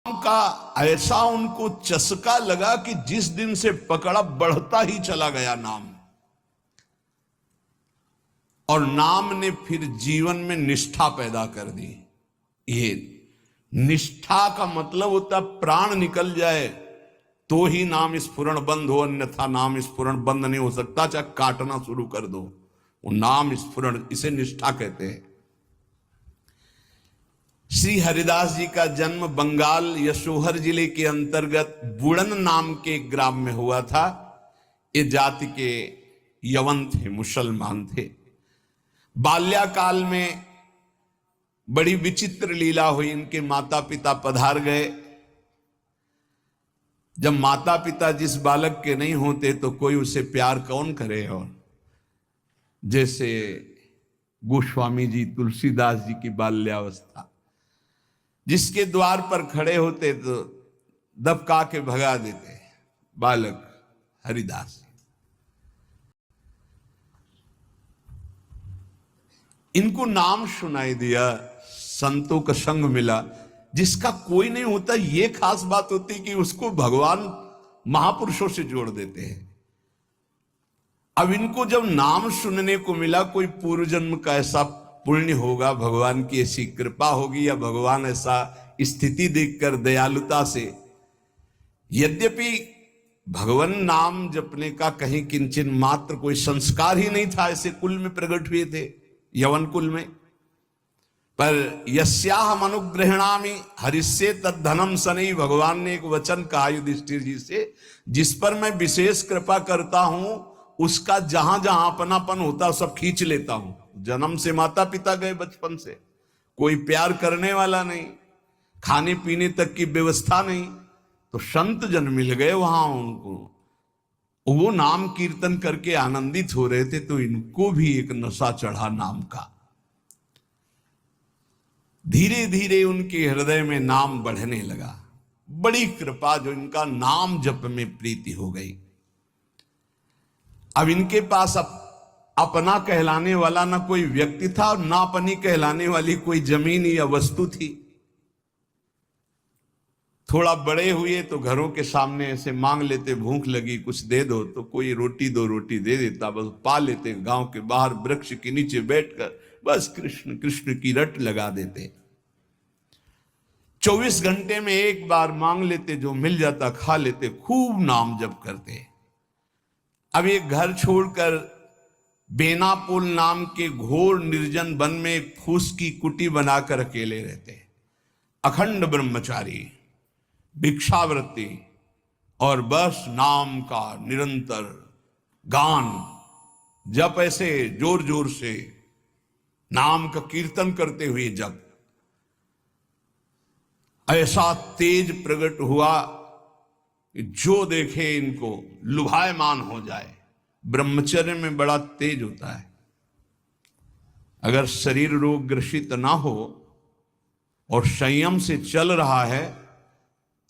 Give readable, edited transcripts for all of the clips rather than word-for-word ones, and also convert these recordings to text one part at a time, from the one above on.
का ऐसा उनको चस्का लगा कि जिस दिन से पकड़ा बढ़ता ही चला गया नाम। और नाम ने फिर जीवन में निष्ठा पैदा कर दी। ये निष्ठा का मतलब होता प्राण निकल जाए तो ही नाम स्फुरण बंद हो, अन्यथा नाम स्फुरण बंद नहीं हो सकता। चाहे काटना शुरू कर दो, वो नाम स्फुरण, इसे निष्ठा कहते हैं। श्री हरिदास जी का जन्म बंगाल यशोहर जिले के अंतर्गत बुड़न नाम के ग्राम में हुआ था। ये जाति के यवन थे, मुसलमान थे। बाल्याकाल में बड़ी विचित्र लीला हुई। इनके माता पिता पधार गए। जब माता पिता जिस बालक के नहीं होते तो कोई उसे प्यार कौन करे। और जैसे गोस्वामी जी, तुलसीदास जी की बाल्यावस्था, जिसके द्वार पर खड़े होते तो दबका के भगा देते, बालक हरिदास। इनको नाम सुनाई दिया, संतों का संग मिला। जिसका कोई नहीं होता, यह खास बात होती कि उसको भगवान महापुरुषों से जोड़ देते हैं। अब इनको जब नाम सुनने को मिला, कोई पूर्व जन्म का ऐसा पुण्य होगा, भगवान की ऐसी कृपा होगी, या भगवान ऐसा स्थिति देखकर दयालुता से, यद्यपि भगवान नाम जपने का कहीं किंचन मात्र कोई संस्कार ही नहीं था, ऐसे कुल में प्रकट हुए थे, यवन कुल में। पर यस्याहम अनुग्रहणामि हरिष्ये तद्धनम सनई, भगवान ने एक वचन कहा युधिष्ठिर जी से, जिस पर मैं विशेष कृपा करता हूं उसका जहां जहां अपनापन होता सब खींच लेता हूं। जन्म से माता पिता गए, बचपन से कोई प्यार करने वाला नहीं, खाने पीने तक की व्यवस्था नहीं, तो संत जन मिल गए वहां उनको। वो नाम कीर्तन करके आनंदित हो रहे थे, तो इनको भी एक नशा चढ़ा नाम का। धीरे धीरे उनके हृदय में नाम बढ़ने लगा। बड़ी कृपा जो इनका नाम जप में प्रीति हो गई। अब इनके पास अपना कहलाने वाला ना कोई व्यक्ति था, और ना अपनी कहलाने वाली कोई जमीन या वस्तु थी। थोड़ा बड़े हुए तो घरों के सामने ऐसे मांग लेते, भूख लगी कुछ दे दो, तो कोई रोटी दो रोटी दे देता, बस पा लेते। गांव के बाहर वृक्ष के नीचे बैठकर बस कृष्ण कृष्ण की रट लगा देते। 24 घंटे में एक बार मांग लेते, जो मिल जाता खा लेते, खूब नाम जप करते। अब एक घर छोड़कर बेनापोल नाम के घोर निर्जन वन में एक फूस की कुटी बनाकर अकेले रहते। अखंड ब्रह्मचारी, भिक्षावृत्ति, और बस नाम का निरंतर गान जप, ऐसे जोर जोर से नाम का कीर्तन करते हुए जप। ऐसा तेज प्रकट हुआ कि जो देखे इनको लुभायमान हो जाए। ब्रह्मचर्य में बड़ा तेज होता है। अगर शरीर रोग ग्रसित ना हो और संयम से चल रहा है,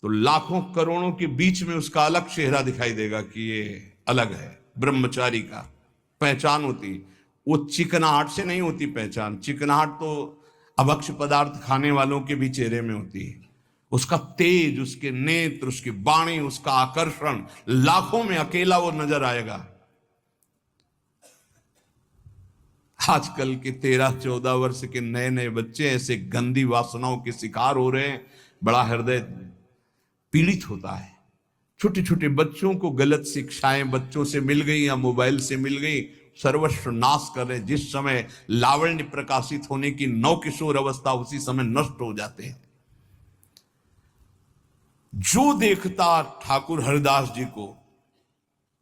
तो लाखों करोड़ों के बीच में उसका अलग चेहरा दिखाई देगा कि ये अलग है। ब्रह्मचारी का पहचान होती, वो चिकनाहट से नहीं होती पहचान। चिकनाहट तो अभक्ष्य पदार्थ खाने वालों के भी चेहरे में होती है। उसका तेज, उसके नेत्र, उसकी वाणी, उसका आकर्षण, लाखों में अकेला वो नजर आएगा। आजकल के 13-14 वर्ष के नए नए बच्चे ऐसे गंदी वासनाओं के शिकार हो रहे हैं, बड़ा हृदय पीड़ित होता है। छोटे छोटे बच्चों को गलत शिक्षाएं बच्चों से मिल गई या मोबाइल से मिल गई, सर्वस्व नाश कर रहे। जिस समय लावण्य प्रकाशित होने की नवकिशोर अवस्था, उसी समय नष्ट हो जाते हैं। जो देखता ठाकुर हरिदास जी को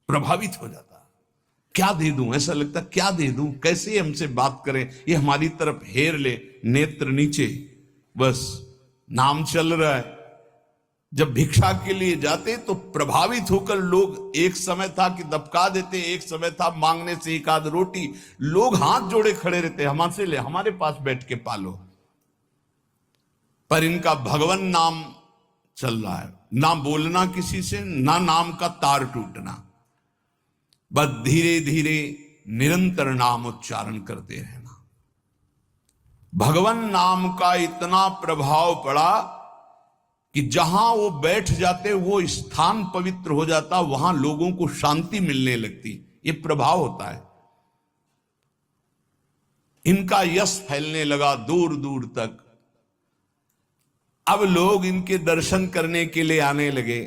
प्रभावित हो जाता। क्या दे दूं, ऐसा लगता क्या दे दूं, कैसे हमसे बात करें, ये हमारी तरफ हेर ले, नेत्र नीचे, बस नाम चल रहा है। जब भिक्षा के लिए जाते तो प्रभावित होकर लोग, एक समय था कि दबका देते, एक समय था मांगने से एक आध रोटी, लोग हाथ जोड़े खड़े रहते, हमसे ले, हमारे पास बैठ के पालो। पर इनका भगवान नाम चल रहा है, ना बोलना किसी से, ना नाम का तार टूटना, बस धीरे धीरे निरंतर नाम उच्चारण करते रहना। भगवान नाम का इतना प्रभाव पड़ा कि जहां वो बैठ जाते वो स्थान पवित्र हो जाता, वहां लोगों को शांति मिलने लगती। ये प्रभाव होता है। इनका यश फैलने लगा दूर दूर तक। अब लोग इनके दर्शन करने के लिए आने लगे।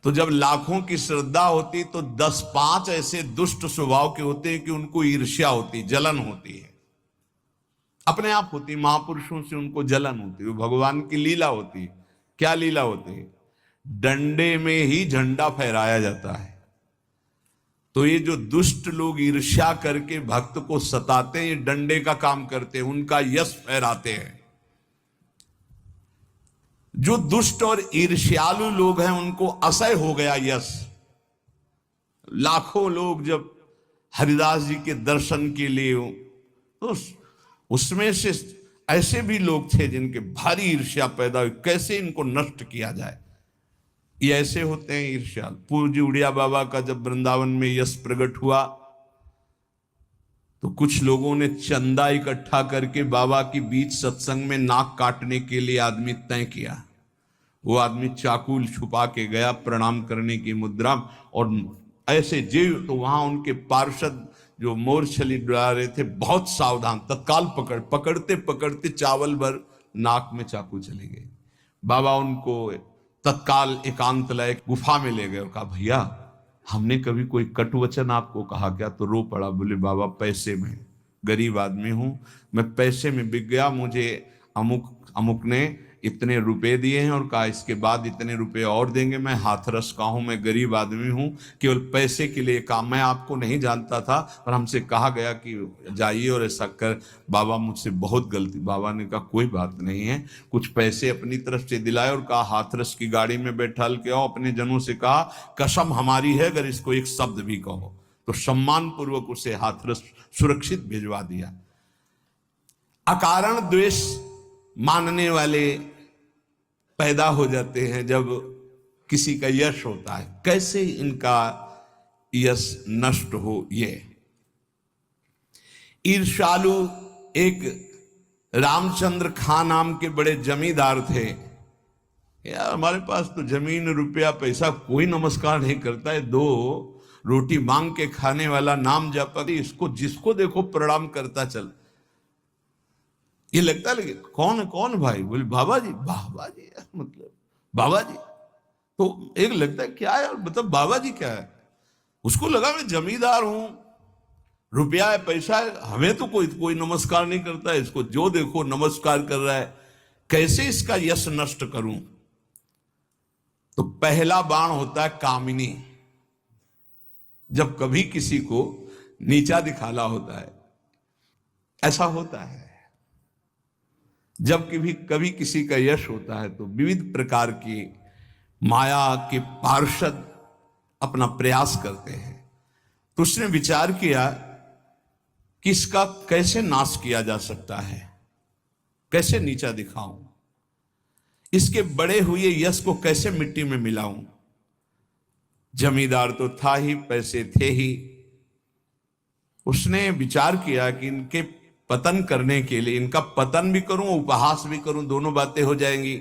तो जब लाखों की श्रद्धा होती तो 10-5 ऐसे दुष्ट स्वभाव के होते हैं कि उनको ईर्ष्या होती, जलन होती है, अपने आप होती। महापुरुषों से उनको जलन होती है। वो भगवान की लीला होती है। क्या लीला होती है? डंडे में ही झंडा फहराया जाता है। तो ये जो दुष्ट लोग ईर्ष्या करके भक्त को सताते हैं, ये डंडे का काम करते हैं, उनका यश फहराते हैं। जो दुष्ट और ईर्ष्यालु लोग हैं उनको असह्य हो गया यश। लाखों लोग जब हरिदास जी के दर्शन के लिए हो, तो उसमें से ऐसे भी लोग थे जिनके भारी ईर्ष्या पैदा हुई, कैसे इनको नष्ट किया जाए। ये ऐसे होते हैं ईर्ष्याल। पूज्य उड़िया बाबा का जब वृंदावन में यश प्रकट हुआ तो कुछ लोगों ने चंदा इकट्ठा करके बाबा की बीच सत्संग में नाक काटने के लिए आदमी तय किया। वो आदमी चाकू छुपा के गया प्रणाम करने की मुद्रा, और ऐसे जीव तो वहां उनके पार्षद जो मोरछली डुला रहे थे बहुत सावधान, तत्काल पकड़ते पकड़ते चावल भर नाक में चाकू चले गए। बाबा उनको तत्काल एकांत लाए, गुफा में ले गए और कहा, भैया हमने कभी कोई कटु वचन आपको कहा क्या? तो रो पड़ा। बोले, बाबा पैसे में, गरीब आदमी हूं मैं, पैसे में बिक गया। मुझे अमुक ने इतने रुपए दिए हैं और कहा इसके बाद इतने रुपए और देंगे। मैं हाथरस का हूं, मैं गरीब आदमी हूं, केवल पैसे के लिए काम। मैं आपको नहीं जानता था और हमसे कहा गया कि जाइए और ऐसा कर। बाबा मुझसे बहुत गलती। बाबा ने कहा कोई बात नहीं है। कुछ पैसे अपनी तरफ से दिलाए और कहा हाथरस की गाड़ी में बैठाल के आओ। अपने जनों से कहा कसम हमारी है अगर इसको एक शब्द भी कहो। तो सम्मान पूर्वक उसे हाथरस सुरक्षित भिजवा दिया। अकारण द्वेष मानने वाले पैदा हो जाते हैं जब किसी का यश होता है। कैसे इनका यश नष्ट हो? ये ईर्ष्यालु एक रामचंद्र खां नाम के बड़े जमींदार थे। यार हमारे पास तो जमीन रुपया पैसा कोई नमस्कार नहीं करता है। 2 रोटी मांग के खाने वाला नाम जपा, इसको जिसको देखो प्रणाम करता चल। ये लगता लगे कौन भाई? बोले बाबा जी। बाबा जी मतलब बाबा जी तो एक लगता है क्या है, मतलब बाबा जी क्या है? उसको लगा मैं जमींदार हूं, रुपया है पैसा है, हमें तो कोई नमस्कार नहीं करता है, इसको जो देखो नमस्कार कर रहा है। कैसे इसका यश नष्ट करूं? तो पहला बाण होता है कामिनी। जब कभी किसी को नीचा दिखाना होता है, ऐसा होता है। जब कभी किसी का यश होता है तो विविध प्रकार की माया के पार्षद अपना प्रयास करते हैं। तो उसने विचार किया कि इसका कैसे नाश किया जा सकता है, कैसे नीचा दिखाऊं, इसके बड़े हुए यश को कैसे मिट्टी में मिलाऊं। जमींदार तो था ही, पैसे थे ही। उसने विचार किया कि इनके पतन करने के लिए, इनका पतन भी करूं उपहास भी करूं, दोनों बातें हो जाएंगी।